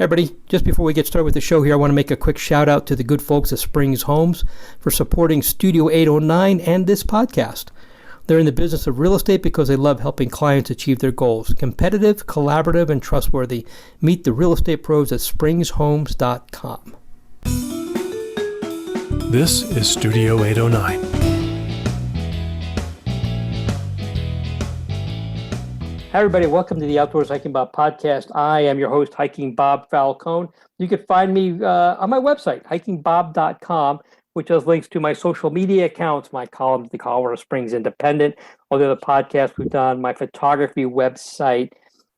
Everybody, just before we get started with the show here, I want to make a quick shout out to the good folks at Springs Homes for supporting Studio 809 and this podcast. They're in the business of real estate because they love helping clients achieve their goals. Competitive, collaborative, and trustworthy. Meet the real estate pros at springshomes.com. This is Studio 809. Hi, everybody. Welcome to the Outdoors Hiking Bob podcast. I am your host, Hiking Bob Falcone. You can find me on my website, hikingbob.com, which has links to my social media accounts, my columns, the Colorado Springs Independent, all the other podcasts we've done, my photography website.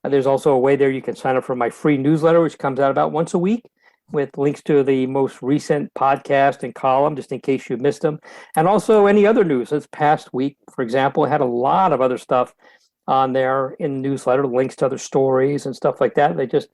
There's also a way there you can sign up for my free newsletter, which comes out about once a week, with links to the most recent podcast and column, just in case you missed them. And also any other news. This past week, for example, I had a lot of other stuff on there in the newsletter, links to other stories and stuff like that. They just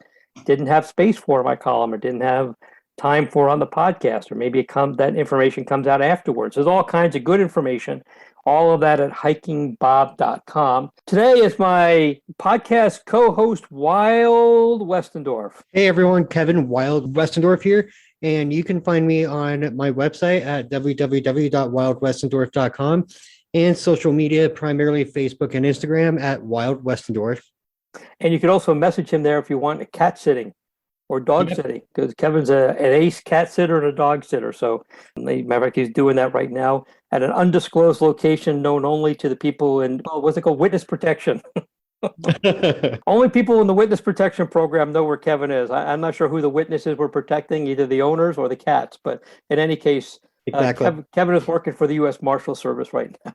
didn't have space for my column or didn't have time for on the podcast, or maybe that information comes out afterwards. There's all kinds of good information, all of that at hikingbob.com. Today is my podcast co-host, Wild Westendorf. Hey everyone, Kevin Wild Westendorf here, and you can find me on my website at www.wildwestendorf.com. and social media, primarily Facebook and Instagram at Wild Westendorf. And you can also message him there if you want a cat sitting or dog sitting, because Kevin's an ace cat sitter and a dog sitter. So, matter of fact, he's doing that right now at an undisclosed location known only to the people in, what's it called, witness protection. Only people in the witness protection program know where Kevin is. I'm not sure who the witnesses were protecting, either the owners or the cats. But in any case, exactly. Kevin is working for the U.S. Marshal Service right now.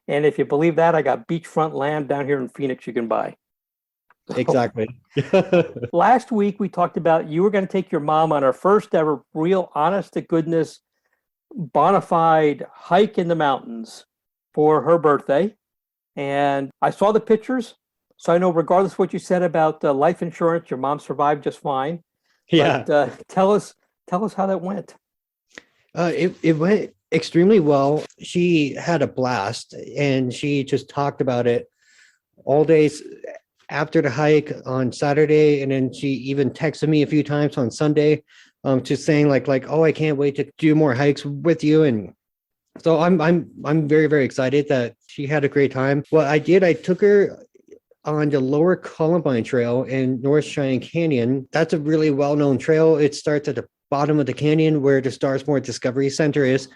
And if you believe that, I got beachfront land down here in Phoenix you can buy. Exactly. Last week, we talked about you were going to take your mom on her first ever real honest-to-goodness bona fide hike in the mountains for her birthday. And I saw the pictures, so I know regardless of what you said about life insurance, your mom survived just fine. Yeah. But tell us how that went. It went extremely well. She had a blast, and she just talked about it all days after the hike on Saturday, and then she even texted me a few times on Sunday, just saying like, oh, I can't wait to do more hikes with you. And so I'm very, very excited that she had a great time. Well, I took her on the Lower Columbine Trail in North Cheyenne Canyon. That's a really well-known trail. It starts at the bottom of the canyon where the Starsmore Discovery Center is.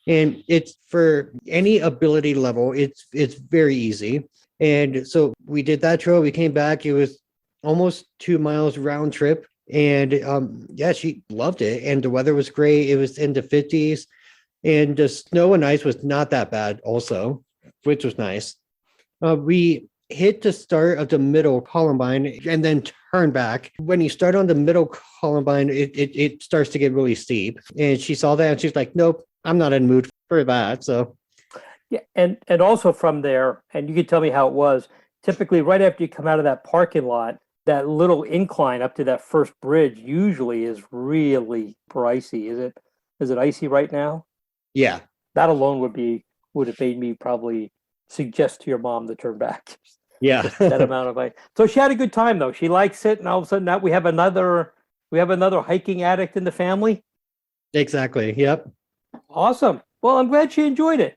And it's for any ability level, it's very easy. And so we did that trail. We came back. It was almost 2 miles round trip. And she loved it. And the weather was great. It was in the 50s. And the snow and ice was not that bad also, which was nice. We hit the start of the middle Columbine and then turn back. When you start on the middle Columbine, it starts to get really steep. And she saw that and she's like, nope, I'm not in the mood for that. So yeah, and also from there, and you can tell me how it was, typically right after you come out of that parking lot, that little incline up to that first bridge usually is really pricey. Is it icy right now? Yeah. That alone would have made me probably suggest to your mom to turn back. Yeah. That amount of ice. So she had a good time though. She likes it, and all of a sudden now we have another hiking addict in the family. Exactly. Yep. Awesome. Well, I'm glad she enjoyed it.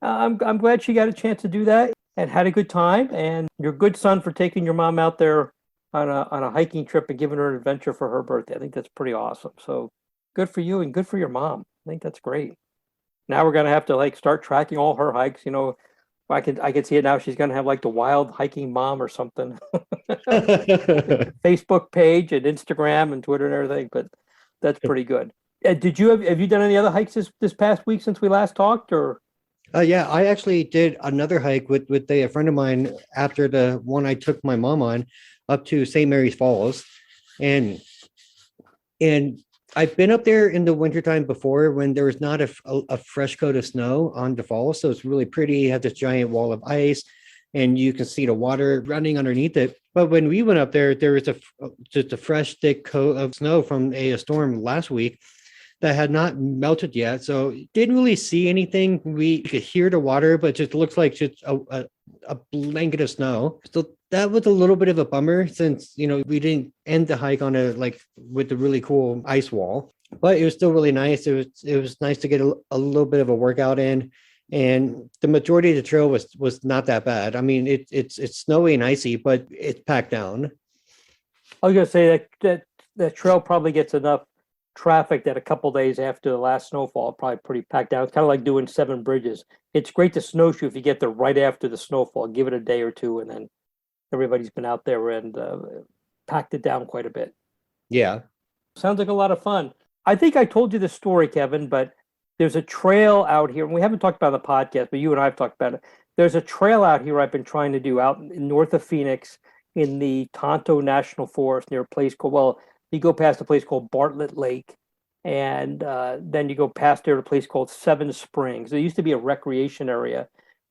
I'm glad she got a chance to do that and had a good time. And you're a good son for taking your mom out there on a hiking trip and giving her an adventure for her birthday. I think that's pretty awesome. So good for you and good for your mom. I think that's great. Now we're gonna have to start tracking all her hikes. You know, I could see it now. She's gonna have the Wild Hiking Mom or something. Facebook page and Instagram and Twitter and everything. But that's pretty good. Have you done any other hikes this past week since we last talked, or? Yeah, I actually did another hike with a friend of mine after the one I took my mom on up to St. Mary's Falls. And I've been up there in the wintertime before when there was not a fresh coat of snow on the falls. So it's really pretty. You have this giant wall of ice and you can see the water running underneath it. But when we went up there, there was just a fresh, thick coat of snow from a storm last week that had not melted yet. So didn't really see anything. We could hear the water, but just looks like just a blanket of snow. So that was a little bit of a bummer since, we didn't end the hike on with a really cool ice wall, but it was still really nice. It was nice to get a little bit of a workout in, and the majority of the trail was not that bad. I mean, it's snowy and icy, but it's packed down. I was gonna say that trail probably gets enough traffic that a couple days after the last snowfall, probably pretty packed out. It's kind of like doing 7 bridges. It's great to snowshoe if you get there right after the snowfall. Give it a day or two, and then everybody's been out there and packed it down quite a bit. Yeah. Sounds like a lot of fun. I think I told you this story, Kevin, but there's a trail out here, and we haven't talked about it on the podcast, but you and I have talked about it. There's a trail out here I've been trying to do out in north of Phoenix in the Tonto National Forest near a place called, well, you go past a place called Bartlett Lake, and then you go past there to a place called Seven Springs. There used to be a recreation area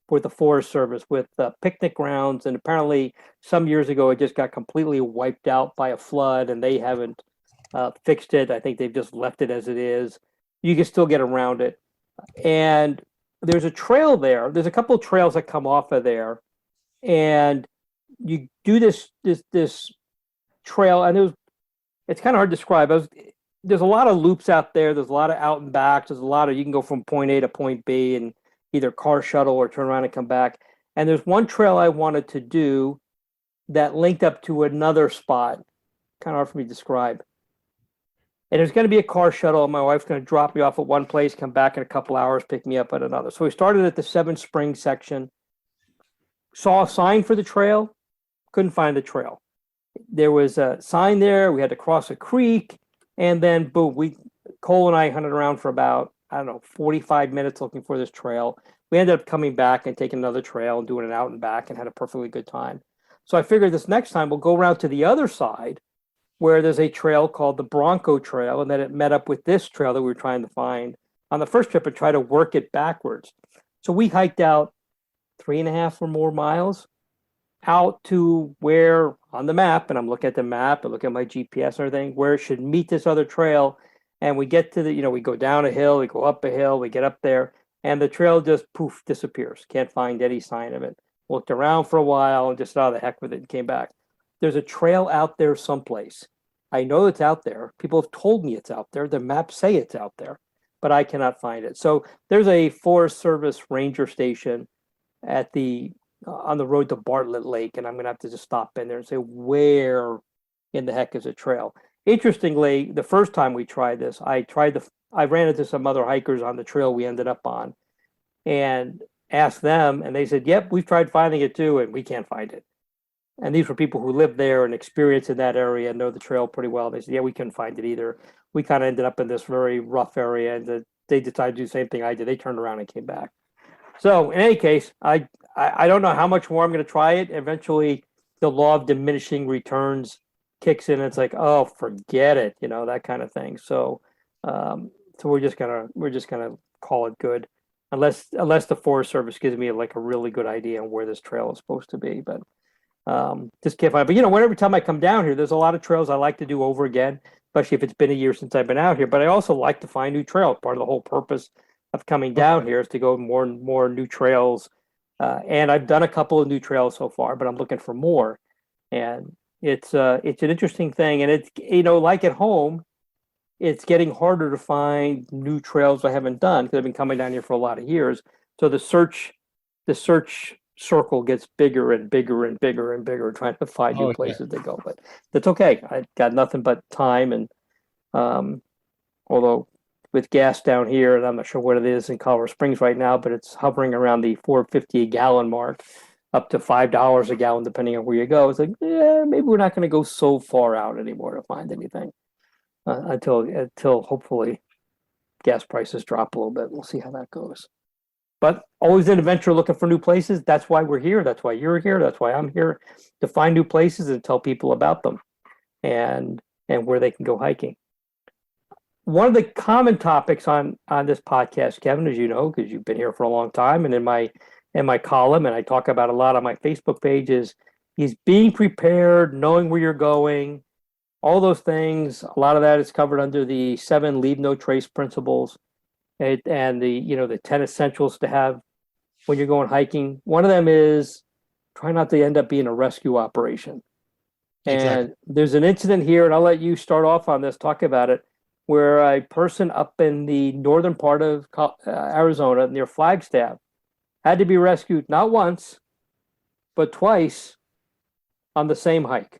for the Forest Service with picnic grounds, and apparently some years ago it just got completely wiped out by a flood, and they haven't fixed it. I think they've just left it as it is. You can still get around it, and there's a trail there. There's a couple of trails that come off of there, and you do this trail, and it's kind of hard to describe. There's a lot of loops out there. There's a lot of out and backs. There's a lot of, you can go from point A to point B and either car shuttle or turn around and come back. And there's one trail I wanted to do that linked up to another spot. Kind of hard for me to describe. And there's going to be a car shuttle, and my wife's going to drop me off at one place, come back in a couple hours, pick me up at another. So we started at the Seven Springs section, saw a sign for the trail, couldn't find the trail. There was a sign there. We had to cross a creek, and then boom, Cole and I hunted around for about, 45 minutes looking for this trail. We ended up coming back and taking another trail and doing it out and back and had a perfectly good time. So I figured this next time we'll go around to the other side where there's a trail called the Bronco Trail, and then it met up with this trail that we were trying to find on the first trip and try to work it backwards. So we hiked out 3.5 or more miles out to where on the map, and I'm looking at the map and looking at my GPS and everything, where it should meet this other trail. And we get to we go down a hill, we go up a hill, we get up there, and the trail just poof, disappears. Can't find any sign of it. Looked around for a while and just saw the heck with it and came back. There's a trail out there someplace. I know it's out there. People have told me it's out there. The maps say it's out there, but I cannot find it. So there's a Forest Service ranger station at on the road to Bartlett Lake, and I'm going to have to just stop in there and say, where in the heck is a trail? Interestingly, the first time we tried this, I ran into some other hikers on the trail we ended up on and asked them, and they said, yep, we've tried finding it too, and we can't find it. And these were people who live there and experience in that area and know the trail pretty well. They said, yeah, we couldn't find it either. We kind of ended up in this very rough area, and they decided to do the same thing I did. They turned around and came back. So in any case, I don't know how much more I'm going to try it. Eventually, the law of diminishing returns kicks in. It's like, oh, forget it, that kind of thing. So, we're just gonna call it good, unless the Forest Service gives me like a really good idea on where this trail is supposed to be. But just can't find. But whenever time I come down here, there's a lot of trails I like to do over again, especially if it's been a year since I've been out here. But I also like to find new trails. Part of the whole purpose of coming down here is to go more and more new trails. And I've done a couple of new trails so far, but I'm looking for more. And it's an interesting thing. And it's, like at home, it's getting harder to find new trails I haven't done because I've been coming down here for a lot of years. So the search circle gets bigger and bigger and bigger and bigger, trying to find new places to go. But that's okay. I got nothing but time. And although with gas down here, and I'm not sure what it is in Colorado Springs right now, but it's hovering around the $4.50 a gallon mark, up to $5 a gallon, depending on where you go. It's like, yeah, maybe we're not going to go so far out anymore to find anything until hopefully gas prices drop a little bit. We'll see how that goes. But always an adventure looking for new places. That's why we're here. That's why you're here. That's why I'm here, to find new places and tell people about them and where they can go hiking. One of the common topics on this podcast, Kevin, as you know, because you've been here for a long time, and in my column, and I talk about a lot on my Facebook page, is being prepared, knowing where you're going, all those things. A lot of that is covered under the 7 leave no trace principles, and the 10 essentials to have when you're going hiking. One of them is try not to end up being a rescue operation. And Exactly. there's an incident here, and I'll let you start off on this, talk about it, where a person up in the northern part of Arizona near Flagstaff had to be rescued not once, but twice on the same hike.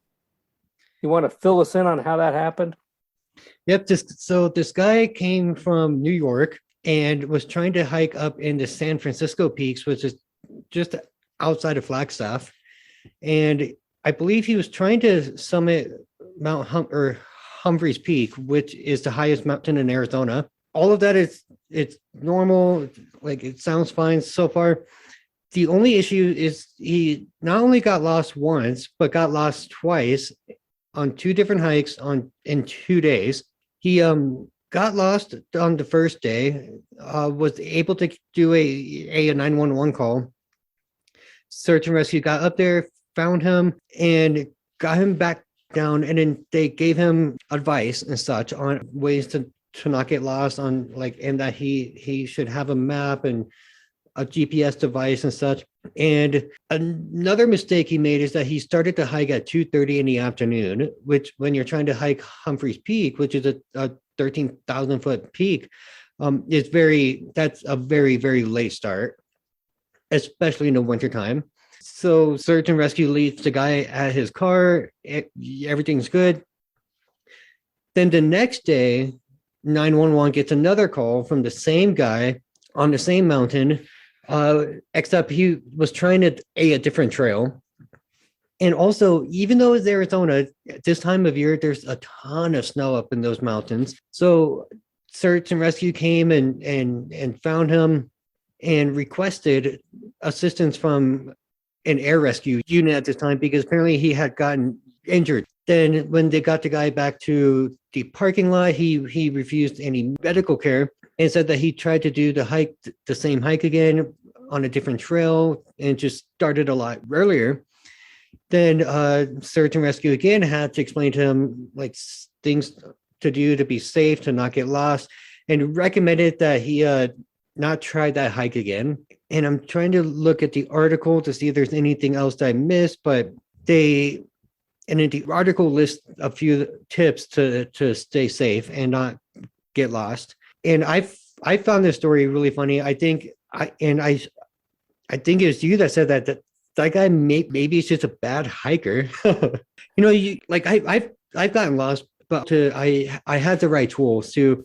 You want to fill us in on how that happened? Yep. So this guy came from New York and was trying to hike up in the San Francisco peaks, which is just outside of Flagstaff. And I believe he was trying to summit Humphreys Peak, which is the highest mountain in Arizona. All of that it's normal. Like, it sounds fine so far. The only issue is he not only got lost once, but got lost twice on two different hikes in 2 days. He got lost on the first day, was able to do a 911 call. Search and rescue got up there, found him, and got him back down. And then they gave him advice and such on ways to not get lost, on and that he should have a map and a GPS device and such. And another mistake he made is that he started to hike at 2:30 in the afternoon, which, when you're trying to hike Humphreys Peak, which is a 13,000 foot peak, that's a very, very late start, especially in the wintertime. So search and rescue leaves the guy at his car. Everything's good. Then the next day, 911 gets another call from the same guy on the same mountain, except he was trying a different trail. And also, even though it's Arizona, at this time of year, there's a ton of snow up in those mountains. So search and rescue came and found him and requested assistance from an air rescue unit at this time, because apparently he had gotten injured. Then when they got the guy back to the parking lot, he refused any medical care and said that he tried to do the same hike again on a different trail and just started a lot earlier. Then search and rescue again had to explain to him things to do to be safe, to not get lost, and recommended that he not try that hike again. And I'm trying to look at the article to see if there's anything else that I missed, but the article lists a few tips to stay safe and not get lost. And I found this story really funny. I think it was you that said that guy maybe he's just a bad hiker. I've gotten lost, but I had the right tools to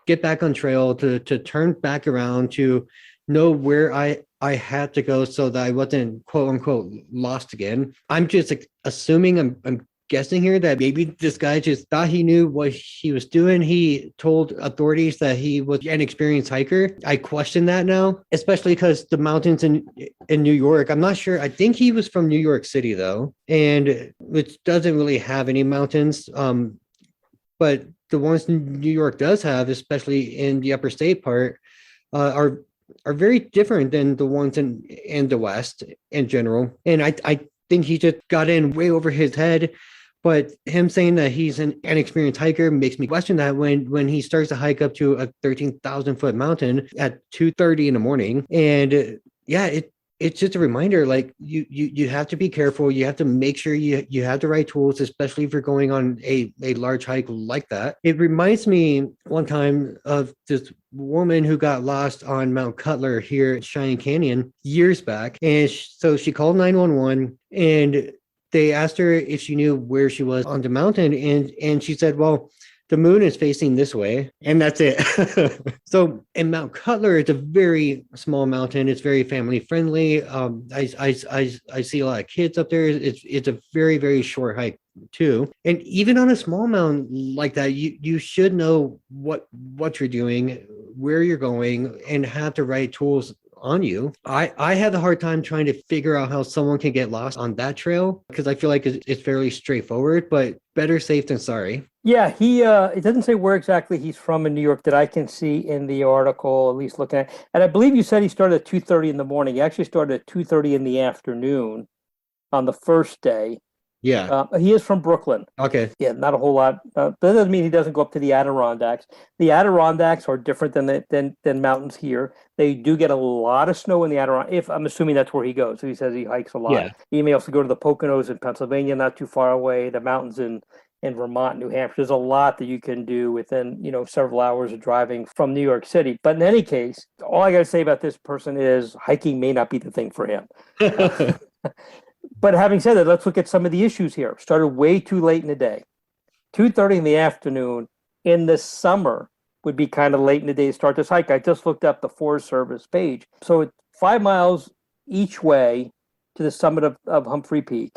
get back on trail, to turn back around, to know where I had to go so that I wasn't quote unquote lost again. I'm just assuming, I'm guessing here that maybe this guy just thought he knew what he was doing. He told authorities that he was an experienced hiker. I question that now, especially because the mountains in New York, I'm not sure. I think he was from New York City though, and which doesn't really have any mountains. But the ones New York does have, especially in the upper state part, are very different than the ones in the West in general. And I think he just got in way over his head. But him saying that he's an inexperienced hiker makes me question that when he starts to hike up to a 13,000 foot mountain at 2:30 in the morning. And it's just a reminder, you have to be careful. You have to make sure you have the right tools, especially if you're going on a large hike like that. It reminds me one time of this woman who got lost on Mount Cutler here at Cheyenne Canyon years back. And so she called 911 and they asked her if she knew where she was on the mountain. And she said, well, the moon is facing this way, and that's it. So in Mount Cutler, it's a very small mountain. It's very family friendly. I see a lot of kids up there. It's a very, very short hike too. And even on a small mountain like that, you should know what you're doing, where you're going, and have the right tools on you. I had a hard time trying to figure out how someone can get lost on that trail, because I feel like it's fairly straightforward, but better safe than sorry. Yeah, it doesn't say where exactly he's from in New York that I can see in the article, at least looking at. And I believe you said he started at 2:30 in the morning. He actually started at 2:30 in the afternoon on the first day. Yeah. He is from Brooklyn. Okay. Yeah, not a whole lot. But that doesn't mean he doesn't go up to the Adirondacks. The Adirondacks are different than mountains here. They do get a lot of snow in the Adirondacks. If I'm assuming that's where he goes. So he says he hikes a lot. Yeah. He may also go to the Poconos in Pennsylvania, not too far away. The mountains in Vermont, New Hampshire. There's a lot that you can do within, several hours of driving from New York City. But in any case, all I got to say about this person is hiking may not be the thing for him. But having said that, let's look at some of the issues here. Started way too late in the day. 2:30 in the afternoon in the summer would be kind of late in the day to start this hike. I just looked up the Forest Service page. So it's 5 miles each way to the summit of Humphrey Peak.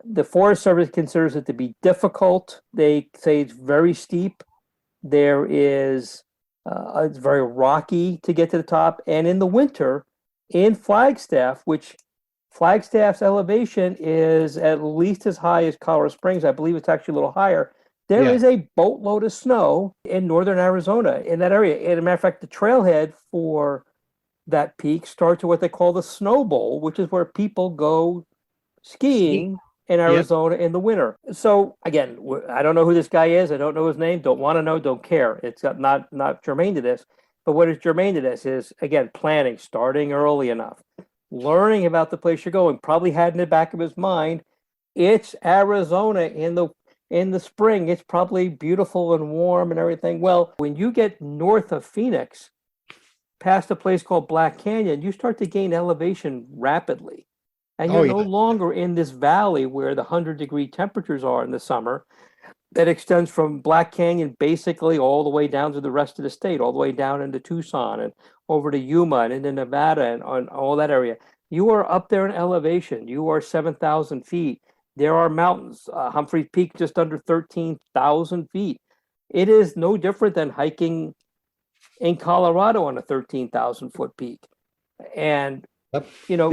The Forest Service considers it to be difficult. They say it's very steep. It's very rocky to get to the top. And in the winter, in Flagstaff, which Flagstaff's elevation is at least as high as Colorado Springs. I believe it's actually a little higher. There is a boatload of snow in northern Arizona in that area. And as a matter of fact, the trailhead for that peak starts at what they call the Snow Bowl, which is where people go skiing in Arizona in the winter. So again, I don't know who this guy is. I don't know his name. Don't want to know. Don't care. It's not germane to this. But what is germane to this is, again, planning, starting early enough. Learning about the place you're going, probably had in the back of his mind, it's Arizona in the spring. It's probably beautiful and warm and everything. Well, when you get north of Phoenix, past a place called Black Canyon, you start to gain elevation rapidly. And you're no longer in this valley where the 100-degree temperatures are in the summer. That extends from Black Canyon basically all the way down to the rest of the state, all the way down into Tucson and over to Yuma and into Nevada and on all that area. You are up there in elevation. You are 7,000 feet. There are mountains. Humphrey Peak just under 13,000 feet. It is no different than hiking in Colorado on a 13,000 foot peak. And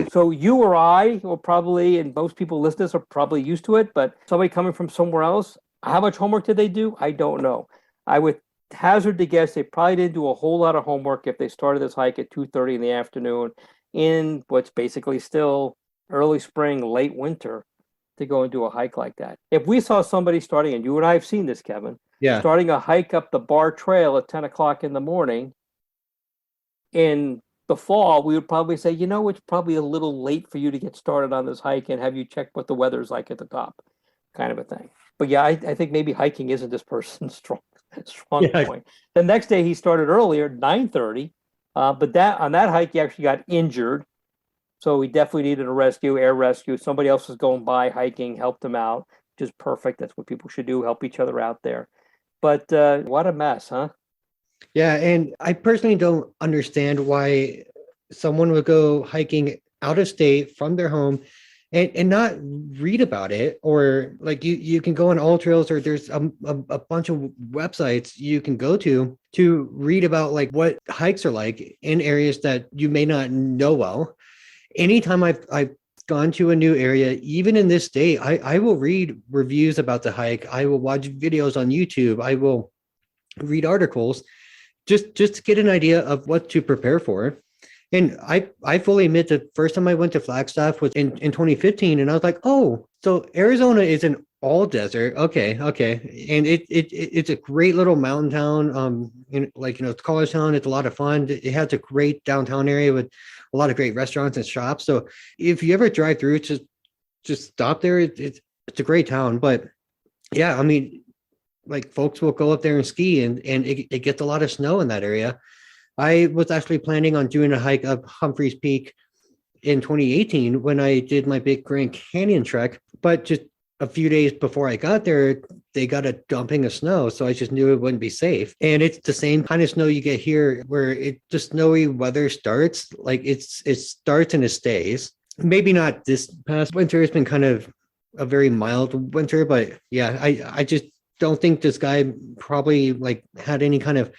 so you or I will probably, and most people list this, are probably used to it, but somebody coming from somewhere else, how much homework did they do? I don't know. I would hazard to guess they probably didn't do a whole lot of homework if they started this hike at 2:30 in the afternoon in what's basically still early spring, late winter to go and do a hike like that. If we saw somebody starting, and you and I have seen this, Kevin, starting a hike up the Bar Trail at 10 o'clock in the morning in the fall, we would probably say, it's probably a little late for you to get started on this hike, and have you checked what the weather's like at the top, kind of a thing. But I think maybe hiking isn't this person's strong point. The next day he started earlier, 9:30, but on that hike he actually got injured, so he definitely needed a air rescue. Somebody else was going by hiking, helped him out, which is perfect. That's what people should do, help each other out there. But what a mess, huh? Yeah, and I personally don't understand why someone would go hiking out of state from their home and not read about it, or like you can go on All Trails, or there's a bunch of websites you can go to read about like what hikes are like in areas that you may not know well. Anytime I've gone to a new area, even in this state, I will read reviews about the hike. I will watch videos on YouTube. I will read articles just to get an idea of what to prepare for. And I fully admit the first time I went to Flagstaff was in 2015, and I was like, oh, so Arizona is an all desert. Okay. And it's a great little mountain town. It's a college town. It's a lot of fun. It has a great downtown area with a lot of great restaurants and shops. So if you ever drive through, just stop there. It's a great town. But yeah, I mean, like folks will go up there and ski, and it gets a lot of snow in that area. I was actually planning on doing a hike up Humphreys Peak in 2018 when I did my big Grand Canyon trek, but just a few days before I got there, they got a dumping of snow. So I just knew it wouldn't be safe. And it's the same kind of snow you get here, where the snowy weather starts, like it starts and it stays. Maybe not this past winter. It's been kind of a very mild winter, but yeah, I just don't think this guy probably like had any kind of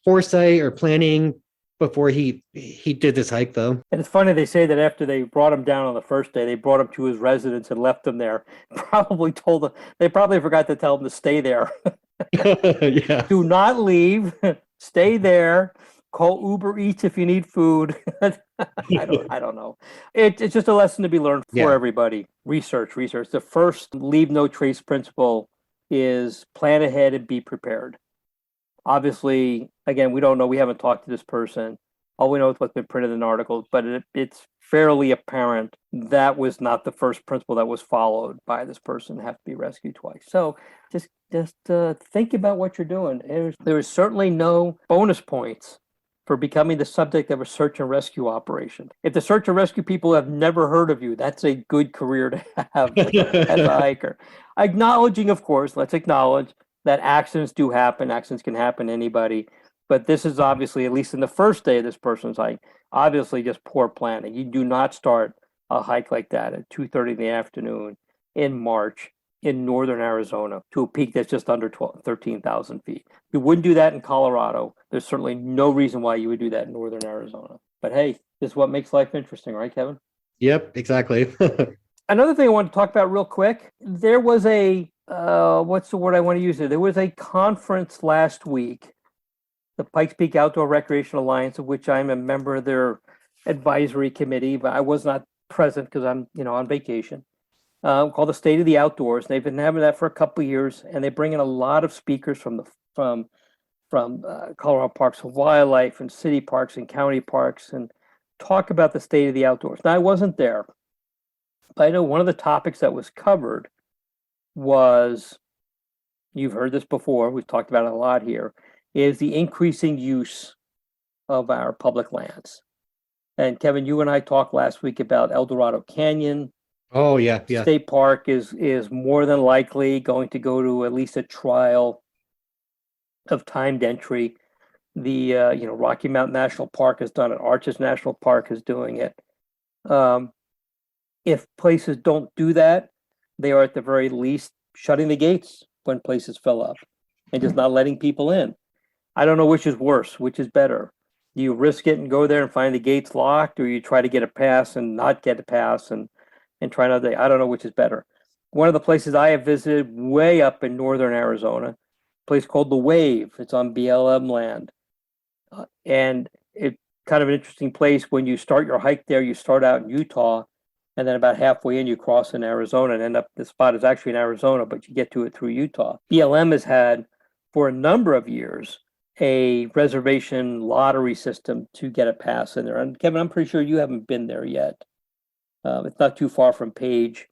foresight or planning before he did this hike, though. And it's funny, they say that after they brought him down on the first day, they brought him to his residence and left him there. They probably forgot to tell him to stay there. Yeah. Do not leave. Stay there. Call Uber Eats if you need food. I don't know. It's just a lesson to be learned for everybody. Research. The first leave no trace principle is plan ahead and be prepared. Obviously, again, we don't know. We haven't talked to this person. All we know is what's been printed in articles, but it's fairly apparent that was not the first principle that was followed by this person. Have to be rescued twice. So just think about what you're doing. There is certainly no bonus points for becoming the subject of a search and rescue operation. If the search and rescue people have never heard of you, that's a good career to have as a hiker. Acknowledging, of course, let's acknowledge that accidents do happen. Accidents can happen to anybody. But this is obviously, at least in the first day of this person's hike, obviously just poor planning. You do not start a hike like that at 2:30 in the afternoon in March in northern Arizona to a peak that's just under 13,000 feet. You wouldn't do that in Colorado. There's certainly no reason why you would do that in northern Arizona. But hey, this is what makes life interesting, right, Kevin? Yep, exactly. Another thing I want to talk about real quick, there was a, what's the word I want to use here? There was a conference last week, the Pikes Peak Outdoor Recreation Alliance, of which I'm a member of their advisory committee, but I was not present because I'm, on vacation. Called the State of the Outdoors. They've been having that for a couple of years, and they bring in a lot of speakers from Colorado Parks and Wildlife and city parks and county parks, and talk about the state of the outdoors. Now, I wasn't there, but I know one of the topics that was covered was, you've heard this before, we've talked about it a lot here, is the increasing use of our public lands. And Kevin, you and I talked last week about El Dorado Canyon. Oh, yeah. State Park is more than likely going to go to at least a trial of timed entry. The Rocky Mountain National Park has done it. Arches National Park is doing it. If places don't do that, they are at the very least shutting the gates when places fill up and just not letting people in. I don't know which is worse, which is better. Do you risk it and go there and find the gates locked, or you try to get a pass and not get a pass and try another day? I don't know which is better. One of the places I have visited way up in northern Arizona, a place called The Wave. It's on BLM land. And it's kind of an interesting place. When you start your hike there, you start out in Utah, and then about halfway in, you cross in Arizona and end up, the spot is actually in Arizona, but you get to it through Utah. BLM has had, for a number of years, a reservation lottery system to get a pass in there. And Kevin, I'm pretty sure you haven't been there yet. It's not too far from Page,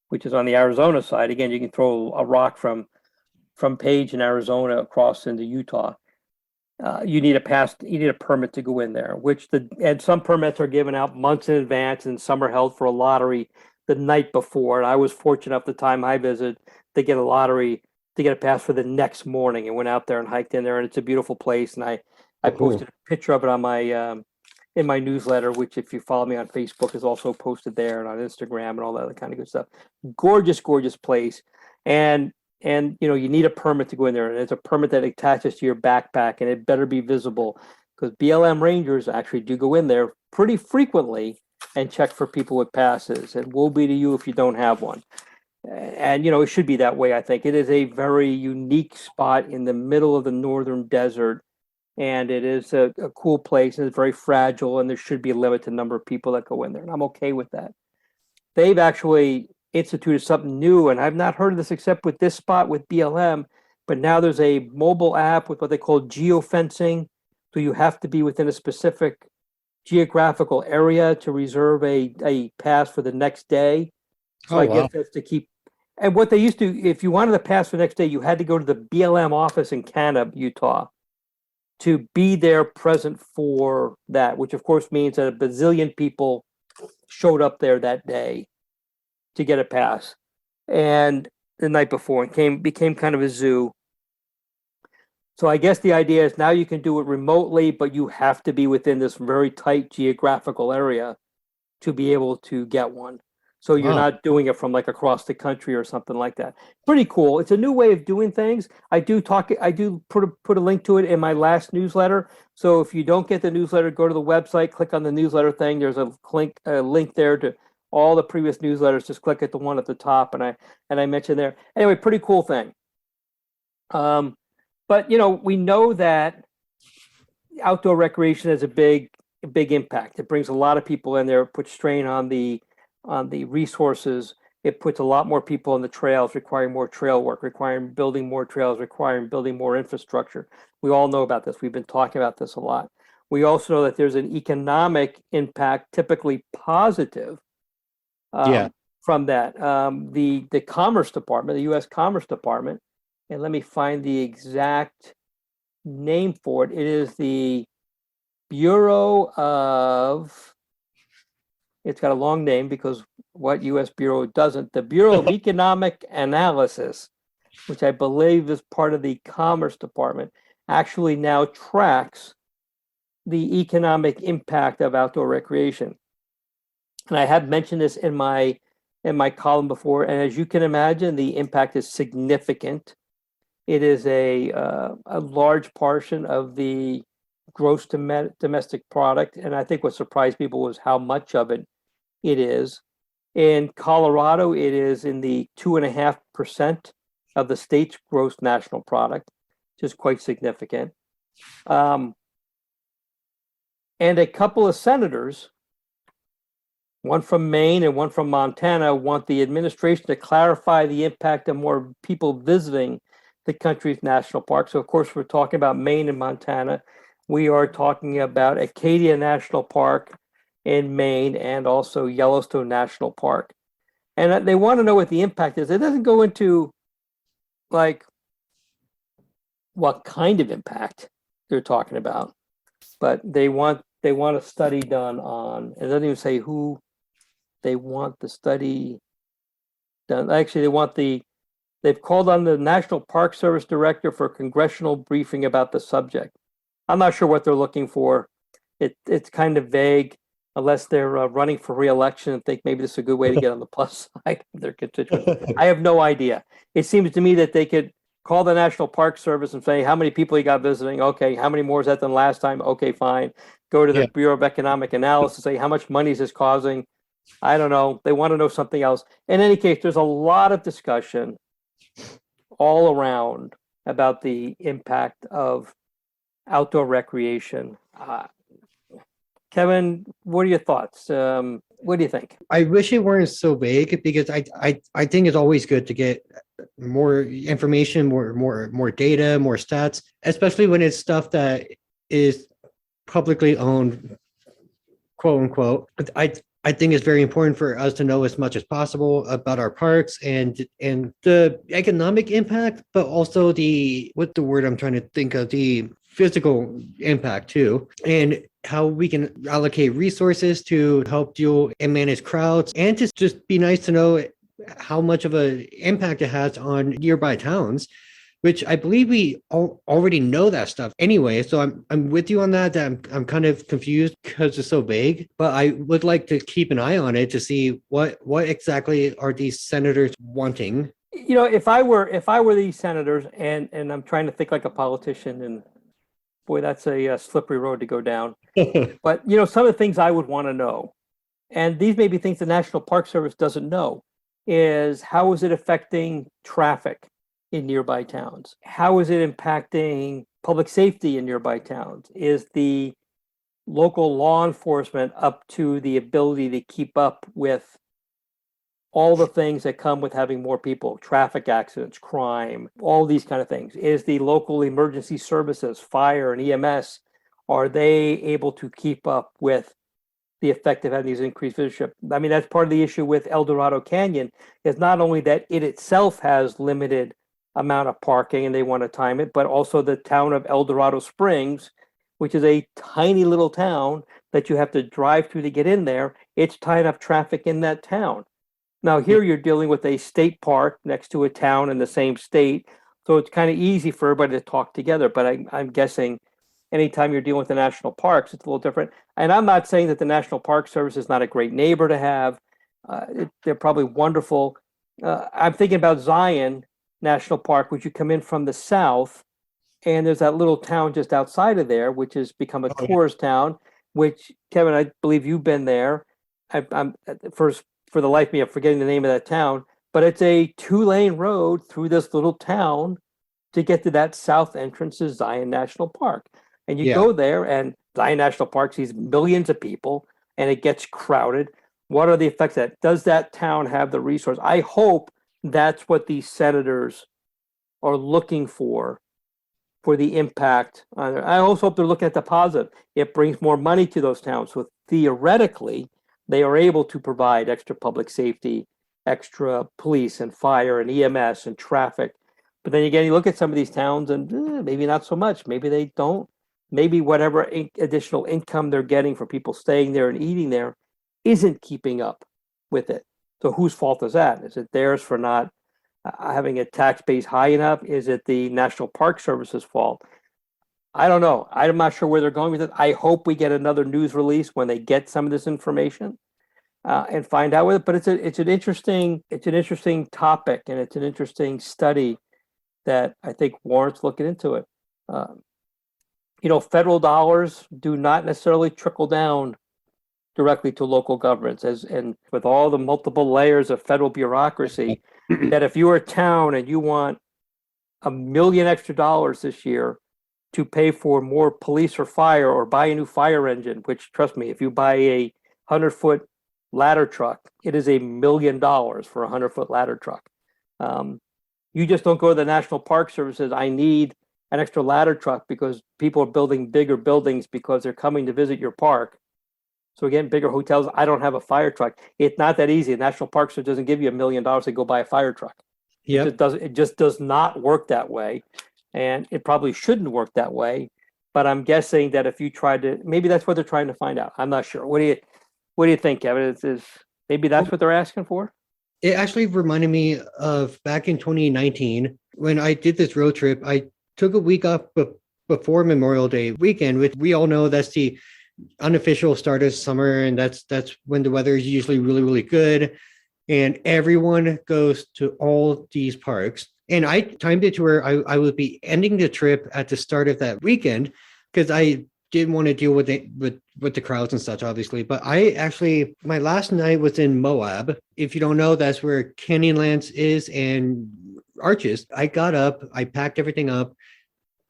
which is on the Arizona side. Again, you can throw a rock from Page in Arizona across into Utah. You need a pass. You need a permit to go in there, and some permits are given out months in advance, and some are held for a lottery the night before. And I was fortunate enough the time I visited to get a pass for the next morning, and went out there and hiked in there. And it's a beautiful place. And I posted a picture of it on my in my newsletter, which, if you follow me on Facebook, is also posted there, and on Instagram and all that other kind of good stuff. Gorgeous place. And you need a permit to go in there, and it's a permit that attaches to your backpack, and it better be visible, because BLM rangers actually do go in there pretty frequently and check for people with passes, and woe be to you if you don't have one. And it should be that way. I think it is a very unique spot in the middle of the northern desert, and it is a cool place, and it's very fragile, and there should be a limited number of people that go in there, and I'm okay with that. They've actually instituted something new, and I've not heard of this except with this spot with BLM, but now there's a mobile app with what they call geofencing. So you have to be within a specific geographical area to reserve a pass for the next day. So I guess that's to keep. And what they used to, if you wanted a pass for the next day, you had to go to the BLM office in Canab, Utah, to be there present for that, which of course means that a bazillion people showed up there that day to get a pass, and the night before, and became kind of a zoo. So I guess the idea is now you can do it remotely, but you have to be within this very tight geographical area to be able to get one. So you're not doing it from like across the country or something like that. Pretty cool. It's a new way of doing things. I do put a link to it in my last newsletter. So if you don't get the newsletter, go to the website, click on the newsletter thing. There's a link there to all the previous newsletters. Just click at the one at the top, and I mentioned there. Anyway, pretty cool thing. But we know that outdoor recreation has a big impact. It brings a lot of people in there, puts strain on the resources, it puts a lot more people on the trails, requiring more trail work, requiring building more trails, requiring building more infrastructure. We all know about this. We've been talking about this a lot. We also know that there's an economic impact, typically positive, Yeah. from that. The Commerce Department, the U.S. Commerce Department, and let me find the exact name for it. It is the Bureau of, it's got a long name because what U.S. Bureau doesn't, the Bureau of Economic Analysis, which I believe is part of the Commerce Department, actually now tracks the economic impact of outdoor recreation. And I have mentioned this in my column before, and as you can imagine, the impact is significant. It is a large portion of the gross domestic product, and I think what surprised people was how much of it is. In Colorado, it is in the 2.5% of the state's gross national product, which is quite significant. And a couple of senators, one from Maine and one from Montana, want the administration to clarify the impact of more people visiting the country's national parks. So, of course, we're talking about Maine and Montana. We are talking about Acadia National Park in Maine and also Yellowstone National Park. And they want to know what the impact is. It doesn't go into like what kind of impact they're talking about, but they want a study done on, it doesn't even say who they want the study done. Actually, they've called on the National Park Service Director for a congressional briefing about the subject. I'm not sure what they're looking for. It's kind of vague, unless they're running for re-election and think maybe this is a good way to get on the plus side of their constituents. I have no idea. It seems to me that they could call the National Park Service and say, how many people you got visiting? Okay, how many more is that than last time? Okay, fine. Go to the Bureau of Economic Analysis, say, how much money is this causing? I don't know. They want to know something else. In any case, there's a lot of discussion all around about the impact of outdoor recreation. Kevin, what are your thoughts? What do you think? I wish it weren't so vague, because I think it's always good to get more information, more data, more stats, especially when it's stuff that is publicly owned, quote unquote. I think it's very important for us to know as much as possible about our parks and the economic impact, but also the physical impact too, and how we can allocate resources to help deal and manage crowds, and to just be nice to know how much of an impact it has on nearby towns, which I believe we already know that stuff anyway. So I'm with you on that. I'm kind of confused because it's so vague, but I would like to keep an eye on it to see what exactly are these senators wanting. You know, if I were these senators, and I'm trying to think like a politician, and boy, that's a slippery road to go down. But you know, some of the things I would want to know, and these may be things the National Park Service doesn't know, is how is it affecting traffic in nearby towns? How is it impacting public safety in nearby towns? Is the local law enforcement up to the ability to keep up with all the things that come with having more people, traffic accidents, crime, all these kind of things? Is the local emergency services, fire and EMS, are they able to keep up with the effect of having these increased visitorship? I mean, that's part of the issue with El Dorado Canyon, is not only that it itself has limited amount of parking and they want to time it, but also the town of El Dorado Springs, which is a tiny little town that you have to drive through to get in there. It's tying up traffic in that town. Now here you're dealing with a state park next to a town in the same state, so it's kind of easy for everybody to talk together. But I'm guessing anytime you're dealing with the national parks, it's a little different. And I'm not saying that the National Park Service is not a great neighbor to have. They're probably wonderful. I'm thinking about Zion National Park, which you come in from the south, and there's that little town just outside of there, which has become a tourist town, which, Kevin, I believe you've been there. I'm for the life of me, I'm forgetting the name of that town, but it's a 2-lane road through this little town to get to that south entrance to Zion National Park. And you go there, and Zion National Park sees millions of people, and it gets crowded. What are the effects of that? Does that town have the resource? I hope that's what these senators are looking for the impact on it. I also hope they're looking at the positive. It brings more money to those towns. So theoretically, they are able to provide extra public safety, extra police and fire and EMS and traffic. But then again, you look at some of these towns and maybe not so much. Maybe they don't. Maybe whatever additional income they're getting from people staying there and eating there isn't keeping up with it. So whose fault is that? Is it theirs for not having a tax base high enough? Is it the National Park Service's fault? I don't know. I'm not sure where they're going with it. I hope we get another news release when they get some of this information and find out with it. But it's an interesting topic, and it's an interesting study that I think warrants looking into it. Federal dollars do not necessarily trickle down directly to local governments, and with all the multiple layers of federal bureaucracy, that if you're a town and you want $1 million extra this year to pay for more police or fire or buy a new fire engine, which, trust me, if you buy a 100-foot ladder truck, it is $1 million for a 100-foot ladder truck. You just don't go to the National Park Service and say, I need an extra ladder truck because people are building bigger buildings because they're coming to visit your park. So again, bigger hotels. I don't have a fire truck. It's not that easy. The National Park Service doesn't give you $1 million to go buy a fire truck. Yep. It just does not work that way. And it probably shouldn't work that way. But I'm guessing that if you try to, maybe that's what they're trying to find out. I'm not sure. What do you think, Kevin? Is maybe that's what they're asking for? It actually reminded me of back in 2019 when I did this road trip. I took a week off before Memorial Day weekend, which we all know that's the unofficial start of summer, and that's when the weather is usually really, really good, and everyone goes to all these parks. And I timed it to where I would be ending the trip at the start of that weekend because I didn't want to deal with the crowds and such, obviously. But my last night was in Moab. If you don't know, that's where Canyonlands is and Arches. I got up, I packed everything up,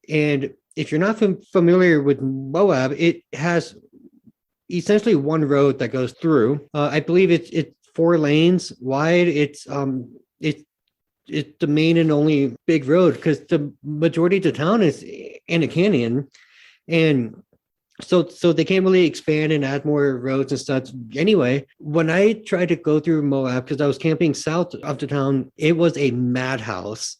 and if you're not familiar with Moab, it has essentially one road that goes through. I believe it's 4 lanes wide. It's the main and only big road because the majority of the town is in a canyon, and so they can't really expand and add more roads and stuff. Anyway, when I tried to go through Moab because I was camping south of the town, it was a madhouse.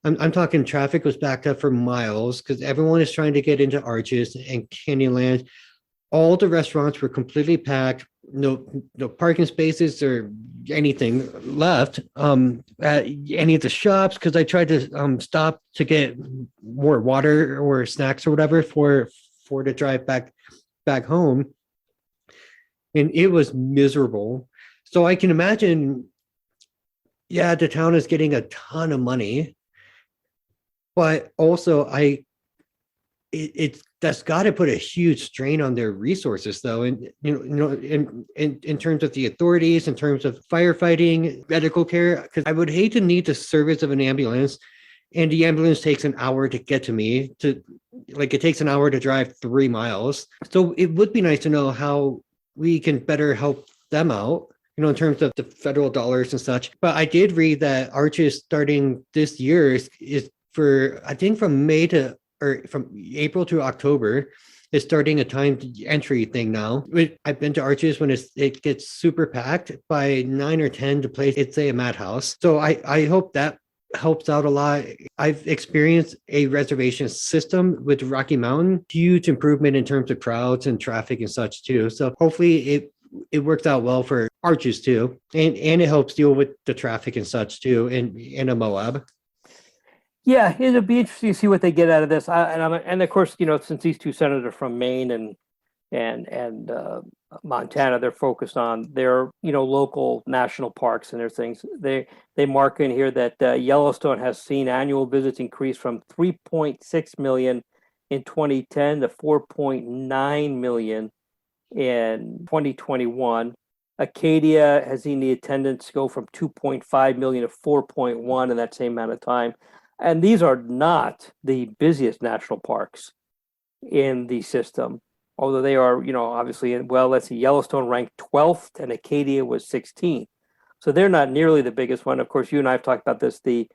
I'm talking traffic was backed up for miles because everyone is trying to get into Arches and Canyonlands. All the restaurants were completely packed. No parking spaces or anything left at any of the shops because I tried to stop to get more water or snacks or whatever for the drive back home. And it was miserable. So I can imagine, yeah, the town is getting a ton of money. But also, that's got to put a huge strain on their resources, though. And in terms of the authorities, in terms of firefighting, medical care, because I would hate to need the service of an ambulance, and the ambulance takes an hour to get to me. It takes an hour to drive 3 miles. So it would be nice to know how we can better help them out. In terms of the federal dollars and such. But I did read that Arches starting this year is for, I think from April to October, is starting a timed entry thing now. I've been to Arches when it gets super packed. By 9 or 10, the place, it's a madhouse. So I hope that helps out a lot. I've experienced a reservation system with Rocky Mountain, huge improvement in terms of crowds and traffic and such too. So hopefully it works out well for Arches too. And it helps deal with the traffic and such too in a Moab. Yeah, it'll be interesting to see what they get out of this. And of course, since these 2 senators are from Maine and Montana, they're focused on their local national parks and their things. They mark in here that Yellowstone has seen annual visits increase from 3.6 million in 2010 to 4.9 million in 2021. Acadia has seen the attendance go from 2.5 million to 4.1 in that same amount of time. And these are not the busiest national parks in the system. although they are, obviously, well, let's see, Yellowstone ranked 12th and Acadia was 16th. So they're not nearly the biggest one. Of course, you and I have talked about this. The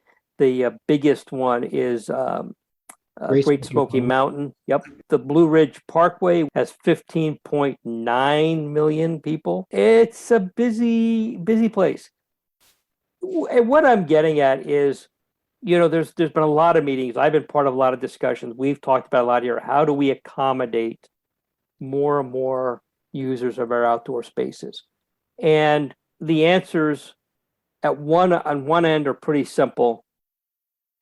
biggest one is Great Smoky Mountain. Yep. The Blue Ridge Parkway has 15.9 million people. It's a busy, busy place. And what I'm getting at is, there's been a lot of meetings. I've been part of a lot of discussions. We've talked about a lot here. How do we accommodate more and more users of our outdoor spaces? And the answers on one end are pretty simple,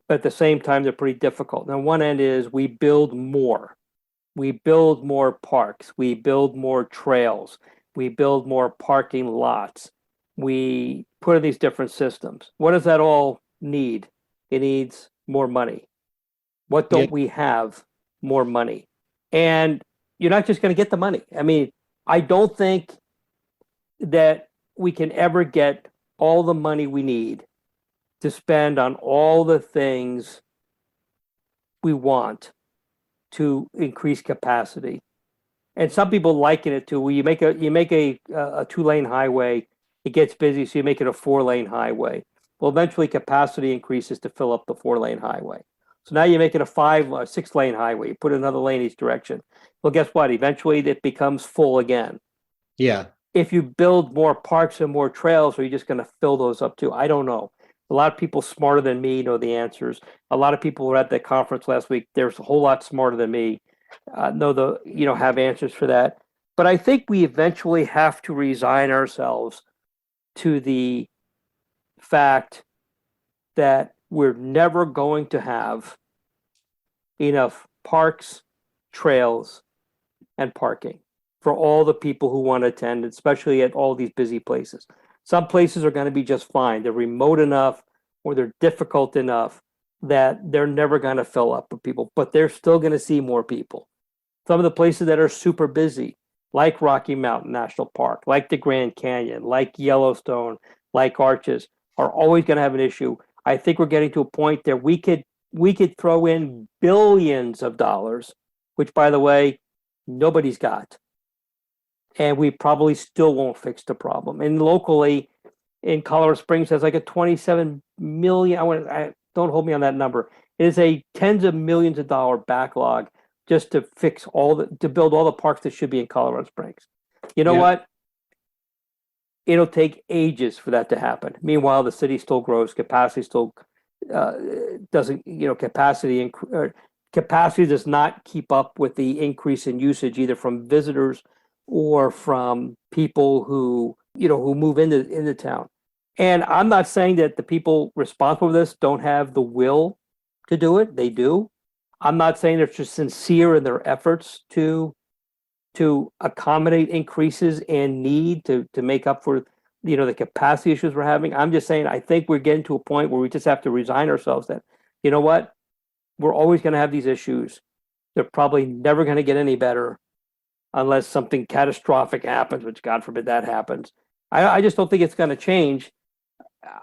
but at the same time, they're pretty difficult. Now, one end is we build more. We build more parks. We build more trails. We build more parking lots. We put in these different systems. What does that all need? It needs more money. What don't we have? More money. And you're not just going to get the money. I mean, I don't think that we can ever get all the money we need to spend on all the things we want to increase capacity. And some people liken it to, well, you make a 2-lane highway, it gets busy, so you make it a 4-lane highway. Well, eventually capacity increases to fill up the 4-lane highway. So now you make it a 6-lane highway, you put another lane each direction. Well, guess what? Eventually it becomes full again. Yeah. If you build more parks and more trails, are you just going to fill those up too? I don't know. A lot of people smarter than me know the answers. A lot of people were at that conference last week. There's a whole lot smarter than me. Have answers for that. But I think we eventually have to resign ourselves to the fact that we're never going to have enough parks, trails, and parking for all the people who want to attend, especially at all these busy places. Some places are going to be just fine. They're remote enough or they're difficult enough that they're never going to fill up with people, but they're still going to see more people. Some of the places that are super busy, like Rocky Mountain National Park, like the Grand Canyon, like Yellowstone, like Arches, are always going to have an issue. I think we're getting to a point that we could throw in billions of dollars, which, by the way, nobody's got. And we probably still won't fix the problem. And locally, in Colorado Springs, has like a 27 million. Don't hold me on that number. It is a tens of millions of dollar backlog just to to build all the parks that should be in Colorado Springs. You know what? It'll take ages for that to happen. Meanwhile, the city still grows. Capacity still doesn't. Capacity does not keep up with the increase in usage, either from visitors or from people who move into town. And I'm not saying that the people responsible for this don't have the will to do it. They do. I'm not saying they're just sincere in their efforts to accommodate increases in need to make up for the capacity issues we're having. I'm just saying I think we're getting to a point where we just have to resign ourselves that, you know what, we're always going to have these issues. They're probably never going to get any better unless something catastrophic happens, which God forbid that happens. I just don't think it's going to change.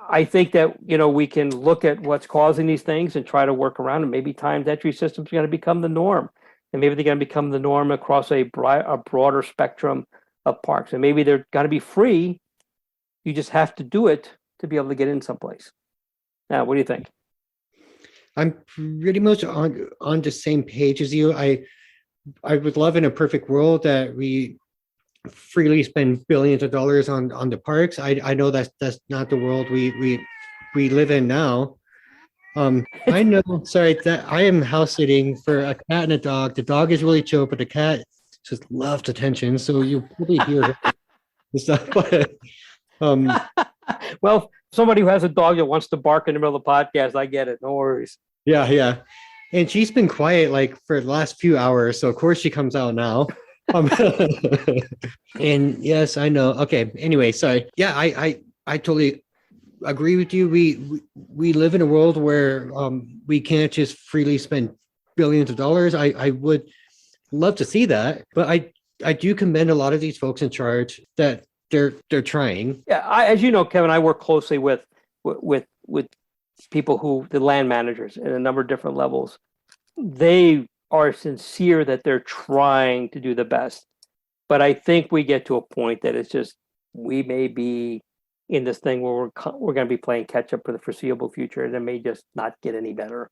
I think that, we can look at what's causing these things and try to work around, and maybe timed entry systems are going to become the norm. And maybe they're going to become the norm across a broader spectrum of parks. And maybe they're going to be free. You just have to do it to be able to get in someplace. Now, what do you think? I'm pretty much on the same page as you. I would love in a perfect world that we freely spend billions of dollars on the parks. I know that's not the world we live in now. I know, sorry, that I am house sitting for a cat and a dog. The dog is really chill, but the cat just loves attention. So you probably hear the stuff. But well, somebody who has a dog that wants to bark in the middle of the podcast, I get it. No worries. Yeah. And she's been quiet like for the last few hours. So of course she comes out now. And yes, I know. Okay. Anyway, sorry. Yeah, I totally agree with you. We live in a world where we can't just freely spend billions of dollars. I would love to see that, but I do commend a lot of these folks in charge that they're trying. Yeah, as you know, Kevin, I work closely with people the land managers at a number of different levels. They are sincere that they're trying to do the best. But I think we get to a point that it's just, we may be in this thing where we're going to be playing catch up for the foreseeable future, and it may just not get any better.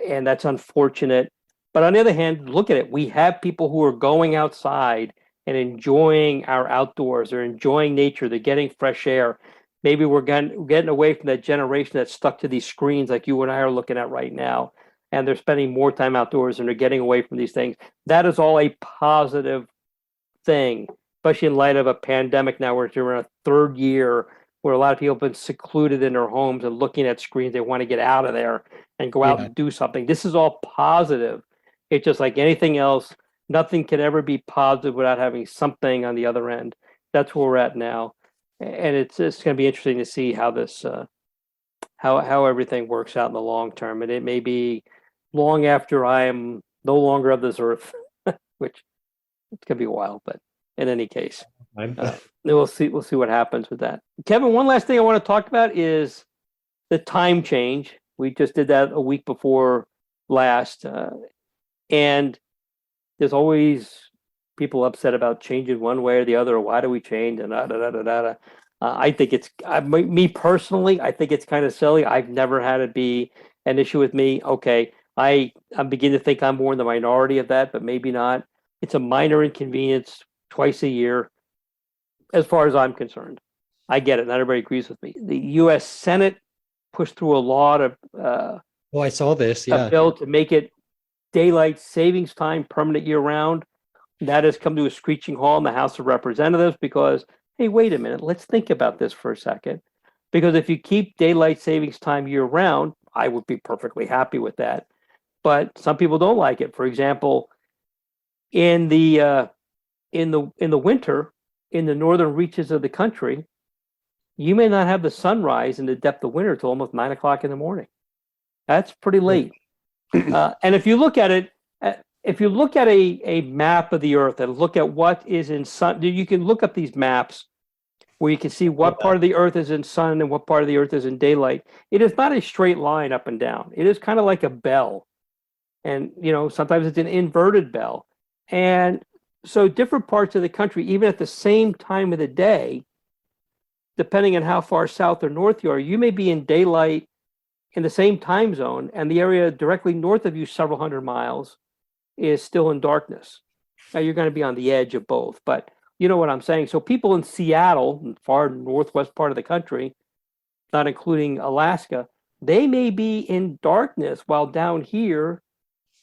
And that's unfortunate. But on the other hand, look at it. We have people who are going outside and enjoying our outdoors. They're enjoying nature. They're getting fresh air. Maybe we're getting away from that generation that's stuck to these screens like you and I are looking at right now. And they're spending more time outdoors and they're getting away from these things. That is all a positive thing, especially in light of a pandemic now where we're in a third year where a lot of people have been secluded in their homes and looking at screens. They want to get out of there and go out and do something. This is all positive. It's just like anything else. Nothing can ever be positive without having something on the other end. That's where we're at now. And it's going to be interesting to see how this, how everything works out in the long term. And it may be long after I am no longer of this earth, which it's going to be a while, but in any case, we'll see what happens with that. Kevin, one last thing I want to talk about is the time change. We just did that a week before last. And there's always people upset about changing one way or the other. Or why do we change? And I think it's, me personally, I think it's kind of silly. I've never had it be an issue with me. Okay, I'm beginning to think I'm more in the minority of that, but maybe not. It's a minor inconvenience twice a year, as far as I'm concerned. I get it. Not everybody agrees with me. The U.S. Senate pushed through a lot of I saw this. Yeah, a bill to make it daylight savings time permanent year round. That has come to a screeching halt in the House of Representatives because, hey, wait a minute, let's think about this for a second. Because if you keep daylight savings time year round, I would be perfectly happy with that. But some people don't like it. For example, in the winter, in the northern reaches of the country, you may not have the sunrise in the depth of winter till almost 9 o'clock in the morning. That's pretty late. And if you look at it, if you look at a map of the Earth and look at what is in sun, you can look up these maps where you can see what part of the Earth is in sun and what part of the Earth is in daylight. It is not a straight line up and down. It is kind of like a bell. And, sometimes it's an inverted bell. And so different parts of the country, even at the same time of the day, depending on how far south or north you are, you may be in daylight in the same time zone, and the area directly north of you, several hundred miles, is still in darkness. Now you're going to be on the edge of both, but you know what I'm saying. So people in Seattle, far northwest part of the country, not including Alaska, they may be in darkness, while down here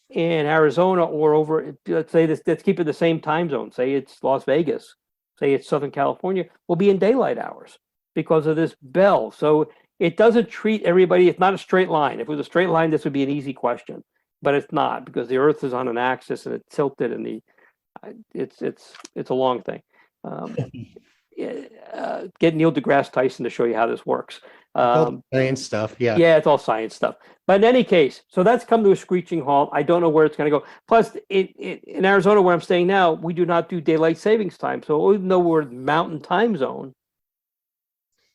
in Arizona or over, let's say this, let's keep it the same time zone. Say it's Las Vegas, say it's Southern California, will be in daylight hours because of this bell. So it doesn't treat everybody. It's not a straight line. If it was a straight line, this would be an easy question, but it's not, because the Earth is on an axis and it's tilted, and it's a long thing. Get Neil deGrasse Tyson to show you how this works. Science stuff. Yeah, it's all science stuff. But in any case, so that's come to a screeching halt. I don't know where it's going to go. Plus, in Arizona, where I'm staying now, we do not do daylight savings time. So even though we're mountain time zone,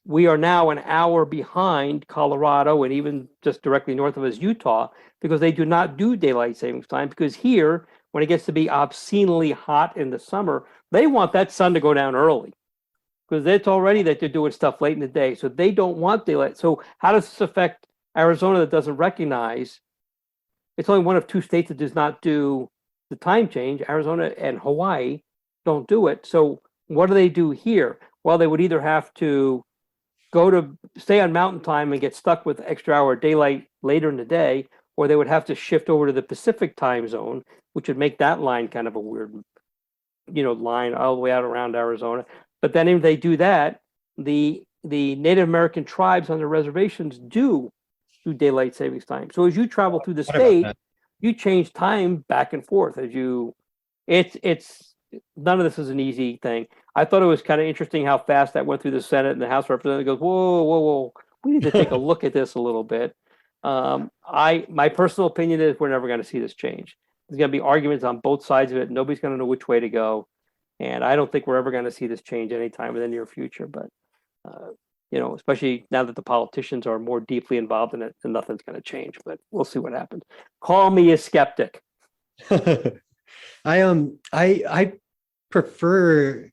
we are now an hour behind Colorado and even just directly north of us, Utah, because they do not do daylight savings time. Because here, when it gets to be obscenely hot in the summer, they want that sun to go down early, because it's already that they're doing stuff late in the day. So they don't want daylight. So how does this affect Arizona, that doesn't recognize? It's only one of two states that does not do the time change. Arizona and Hawaii don't do it. So what do they do here? Well, they would either have to stay on mountain time and get stuck with extra hour daylight later in the day, or they would have to shift over to the Pacific time zone, which would make that line kind of a weird, line all the way out around Arizona. But then if they do that, the Native American tribes on the reservations do daylight savings time. So as you travel through the state, you change time back and forth it's none of this is an easy thing. I thought it was kind of interesting how fast that went through the Senate, and the House of Representatives goes, whoa. We need to take a look at this a little bit. My personal opinion is we're never going to see this change. There's going to be arguments on both sides of it. Nobody's going to know which way to go. And I don't think we're ever going to see this change anytime in the near future. But, especially now that the politicians are more deeply involved in it, then nothing's going to change. But we'll see what happens. Call me a skeptic. I prefer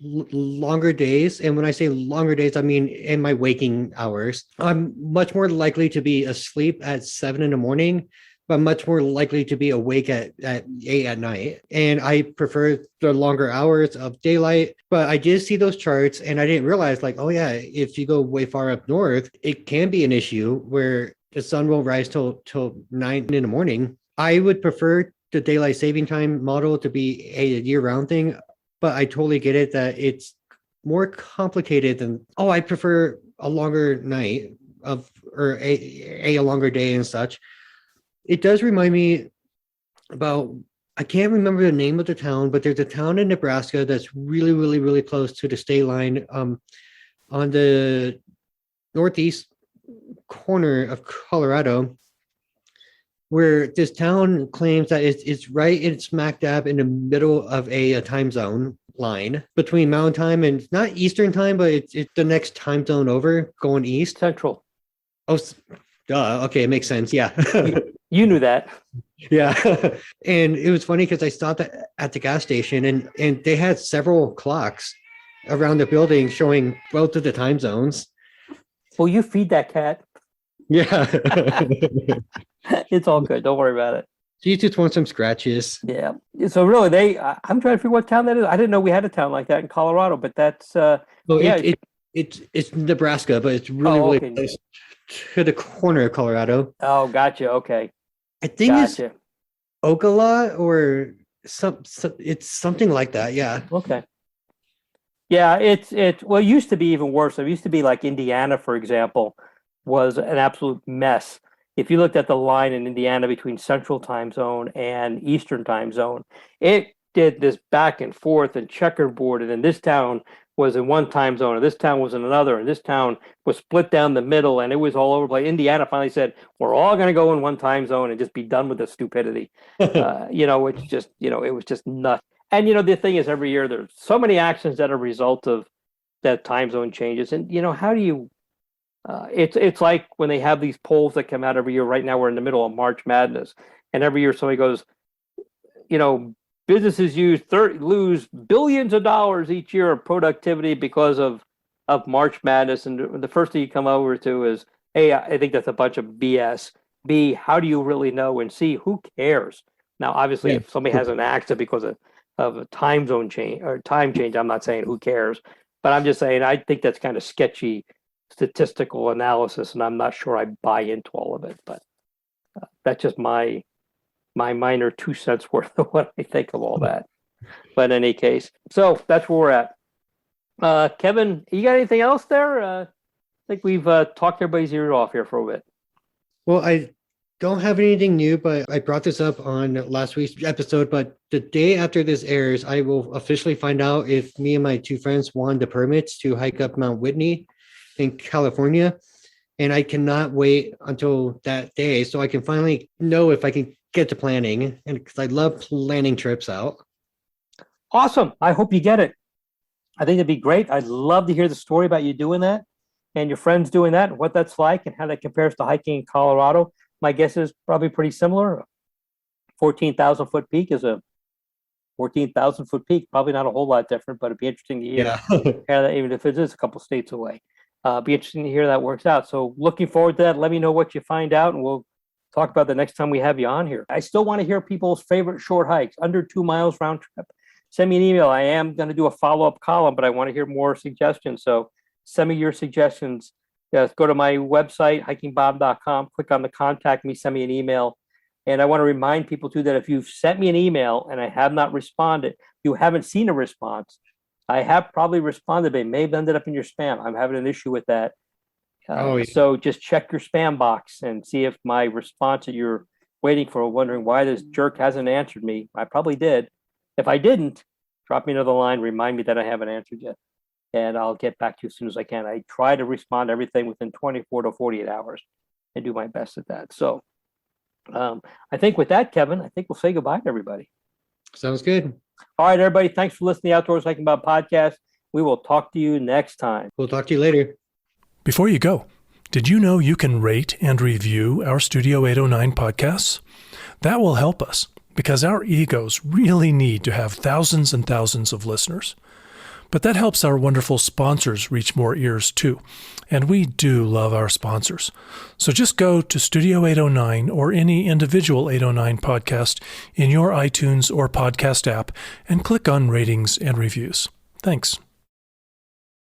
longer days, and when I say longer days, I mean in my waking hours. I'm much more likely to be asleep at 7 in the morning, but much more likely to be awake at 8 at night. And I prefer the longer hours of daylight. But I did see those charts, and I didn't realize, like, oh yeah, if you go way far up north, it can be an issue where the sun will rise till 9 in the morning. I would prefer the daylight saving time model to be a year-round thing, but I totally get it that it's more complicated than, oh, I prefer a longer night or a longer day and such. It does remind me about, I can't remember the name of the town, but there's a town in Nebraska that's really, really, really close to the state line, on the northeast corner of Colorado, where this town claims that it's right in smack dab in the middle of a time zone line between Mountain Time and not Eastern Time, but it's the next time zone over going east. Central. Oh, duh. Okay, it makes sense. Yeah. You knew that. Yeah. And it was funny because I stopped at the gas station, and they had several clocks around the building showing both of the time zones. Well, you feed that cat. Yeah. It's all good. Don't worry about it. She just wants some scratches. Yeah. So really, I'm trying to figure what town that is. I didn't know we had a town like that in Colorado, but that's it's Nebraska, but it's really close to the corner of Colorado. Oh, gotcha. Okay. I think it's Ocala or it's something like that. Yeah. Okay. Yeah, it used to be even worse. It used to be like Indiana, for example, was an absolute mess. If you looked at the line in Indiana between Central Time Zone and Eastern Time Zone, it did this back and forth and checkerboard. And then this town was in one time zone, and this town was in another, and this town was split down the middle, and it was all over the place. Indiana finally said, "We're all going to go in one time zone and just be done with this stupidity." It's just, it was just nuts. And the thing is, every year there's so many actions that are a result of that time zone changes. And how do you? It's like when they have these polls that come out every year. Right now, we're in the middle of March Madness, and every year somebody goes, businesses lose billions of dollars each year of productivity because of March Madness, and the first thing you come over to is, A, I think that's a bunch of BS. B, how do you really know? And C, who cares? Now, obviously, if somebody has an accident because of a time zone change or time change, I'm not saying who cares, but I'm just saying I think that's kind of sketchy statistical analysis, and I'm not sure I buy into all of it. But that's just my minor 2 cents worth of what I think of all that. But in any case, so that's where we're at. Kevin, you got anything else there? I think we've talked everybody's ear off here for a bit. Well, I don't have anything new, but I brought this up on last week's episode. But the day after this airs, I will officially find out if me and my 2 friends won the permits to hike up Mount Whitney in California. And I cannot wait until that day so I can finally know if I can get to planning, and because I love planning trips out. Awesome. I hope you get it. I think it'd be great. I'd love to hear the story about you doing that and your friends doing that, and what that's like and how that compares to hiking in Colorado. My guess is probably pretty similar. 14,000 foot peak is a 14,000 foot peak. Probably not a whole lot different, but it'd be interesting to hear. Yeah. Even if it is a couple states away. Be interesting to hear that works out. So looking forward to that. Let me know what you find out, and we'll talk about the next time we have you on here. I still want to hear people's favorite short hikes, under 2 miles round trip. Send me an email. I am going to do a follow-up column, but I want to hear more suggestions. So send me your suggestions. Go to my website, hikingbob.com, click on the contact me, send me an email. And I want to remind people too that if you've sent me an email and I have not responded, you haven't seen a response. I have probably responded, but it may have ended up in your spam. I'm having an issue with that. So just check your spam box and see if my response that you're waiting for, wondering why this jerk hasn't answered me. I probably did. If I didn't, drop me another line, remind me that I haven't answered yet, and I'll get back to you as soon as I can. I try to respond to everything within 24 to 48 hours and do my best at that. So I think with that, Kevin, I think we'll say goodbye to everybody. Sounds good. All right, everybody. Thanks for listening to the Outdoors Hiking Bob podcast. We will talk to you next time. We'll talk to you later. Before you go, did you know you can rate and review our Studio 809 podcasts? That will help us because our egos really need to have thousands and thousands of listeners. But that helps our wonderful sponsors reach more ears too. And we do love our sponsors. So just go to Studio 809 or any individual 809 podcast in your iTunes or podcast app and click on ratings and reviews. Thanks.